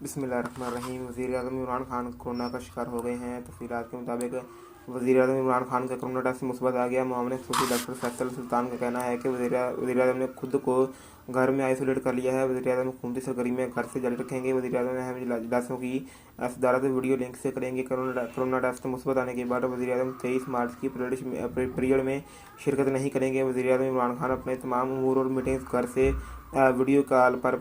बिस्मिल्लाहिर्रहमानिर्रहीम। वज़ीर-ए-आज़म इमरान खान कोरोना का शिकार हो गए हैं। तफ़सीलात के मुताबिक वज़ीर-ए-आज़म इमरान खान का कोरोना टेस्ट मुस्बत आ गया। मामले खसूसी डॉक्टर फैसल सुल्तान का कहना है कि वज़ीर-ए-आज़म ने खुद को घर में आइसोलेट कर लिया है। वज़ीर-ए-आज़म हुकूमती सरगर्मियाँ घर से जारी रखेंगे। वज़ीर-ए-आज़म अहम इजलासों की सदारत वीडियो लिंक से करेंगे। कोरोना टेस्ट मुस्बत आने के बाद वज़ीर-ए-आज़म 23 मार्च की पीरियड में शिरकत नहीं करेंगे। वज़ीर-ए-आज़म इमरान खान अपने तमाम अमूर और मीटिंग्स घर से वीडियो कॉल पर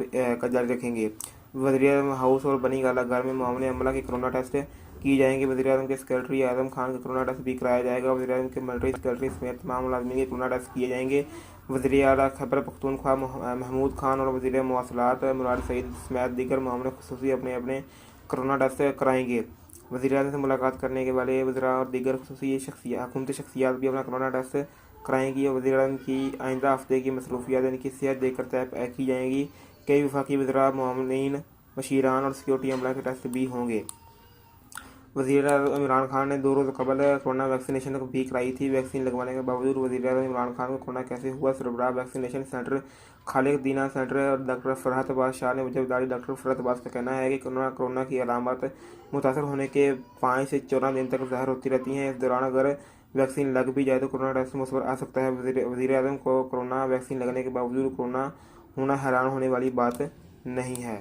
जारी रखेंगे। वज़ीर-ए-आज़म हाउस और बनी गाला घर में मामले अमला के कोरोना टेस्ट किए जाएंगे। वज़ीर-ए-आज़म के सेक्रेटरी आज़म खान का कोरोना टेस्ट भी कराया जाएगा। वज़ीर-ए-आज़म के मिलिट्री सेक्रेटरी समेत तमाम मुलाज़मीन के कोरोना टेस्ट किए जाएंगे। वज़ीर आला खैबर पख्तूनख्वा महमूद खान और वज़ीर मवासलात मुराद सईद समेत दीगर मामले खसूसी अपने अपने कोरोना टेस्ट कराएंगे। वज़ीर-ए-आज़म से मुलाकात करने के वाले वज़रा और दीगर खसूसी हुकूमती शख्सियात भी अपना कोरोना टेस्ट कराएंगी। वज़ीर-ए-आज़म की आइंदा हफ्ते की मसरूफियात इनकी सेहत देखकर तय की जाएंगी। कई वफाकी वज़रा, मामलीन, मशीरान और सिक्योरिटी अमला के टेस्ट भी होंगे। वज़ीर-ए-आज़म इमरान खान ने 2 रोज़ कबल कोरोना वैक्सीनेशन भी कराई थी। वैक्सीन लगवाने के बावजूद वज़ीर-ए-आज़म इमरान खान को कोरोना कैसे हुआ? सरबराह वैक्सीनेशन सेंटर खालिद दीना सेंटर और डॉक्टर फरहत अब्बास शाह ने जवाबदारी डॉक्टर फरहत अब्बास का कहना है कि कोरोना की अलामत मुतासर होने के 5 से 14 दिन तक ज़ाहिर होती रहती हैं। इस दौरान अगर वैक्सीन लग भी जाए तो कोरोना टेस्ट मुस्बत आ सकता है। वज़ीर-ए-आज़म को कोरोना वैक्सीन लगने के बावजूद कोरोना होना हैरान होने वाली बात नहीं है।